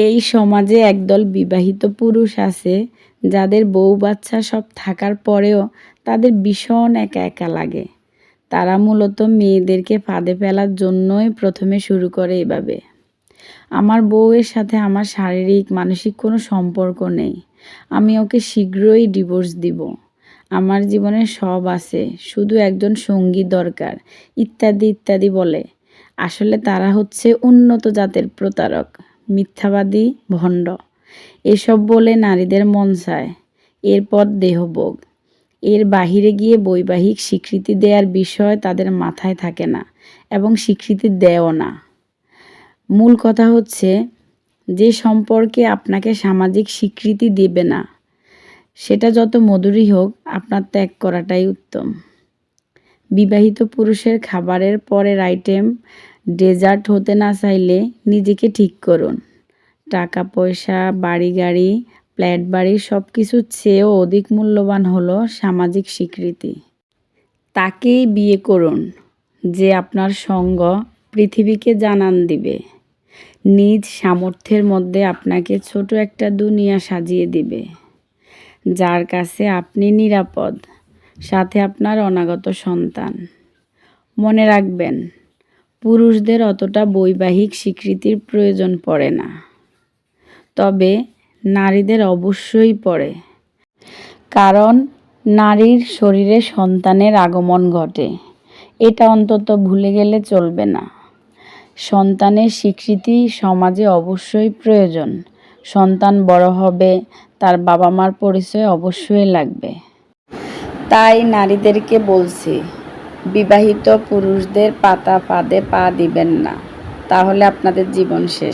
এই সমাজে একদল বিবাহিত পুরুষ আছে যাদের বউ বাচ্চা সব থাকার পরেও তাদের ভীষণ একা একা লাগে। তারা মূলত মেয়েদেরকে ফাঁদে ফেলার জন্যই প্রথমে শুরু করে এভাবে। আমার বউয়ের সাথে আমার শারীরিক মানসিক কোনো সম্পর্ক নেই, আমি ওকে শীঘ্রই ডিভোর্স দিব, আমার জীবনে সব আছে, শুধু একজন সঙ্গী দরকার, ইত্যাদি ইত্যাদি বলে। আসলে তারা হচ্ছে উন্নত জাতের প্রতারক, মিথ্যাবাদী, ভণ্ড। এসব বলে নারীদের মন চায়, এরপর দেহভোগ, এর বাহিরে গিয়ে বৈবাহিক স্বীকৃতি দেওয়ার বিষয় তাদের মাথায় থাকে না এবং স্বীকৃতি দেয়ও না। মূল কথা হচ্ছে, যে সম্পর্কে আপনাকে সামাজিক স্বীকৃতি দেবে না সেটা যত মধুরই হোক, আপনার ত্যাগ করাটাই উত্তম। বিবাহিত পুরুষের খাবারের পরের আইটেম ডেজার্ট হতে না চাইলে নিজেকে ঠিক করুন। টাকা পয়সা, বাড়ি গাড়ি, ফ্ল্যাট বাড়ি সব কিছুর চেয়েও অধিক মূল্যবান হলো সামাজিক স্বীকৃতি। তাকেই বিয়ে করুন যে আপনার সঙ্গ পৃথিবীকে জানান দিবে, নিজ সামর্থ্যের মধ্যে আপনাকে ছোট একটা দুনিয়া সাজিয়ে দিবে, যার কাছে আপনি নিরাপদ, সাথে আপনার অনাগত সন্তান। মনে রাখবেন, পুরুষদের অতটা বৈবাহিক স্বীকৃতির প্রয়োজন পড়ে না, তবে নারীদের অবশ্যই পড়ে। কারণ নারীর শরীরে সন্তানের আগমন ঘটে, এটা অন্তত ভুলে গেলে চলবে না। সন্তানের স্বীকৃতি সমাজে অবশ্যই প্রয়োজন। সন্তান বড় হবে, তার বাবা মার পরিচয় অবশ্যই লাগবে। তাই নারীদেরকে বলছি, বিবাহিত পুরুষদের পাতা ফাঁদে পা দিবেন না, তাহলে আপনাদের জীবন শেষ।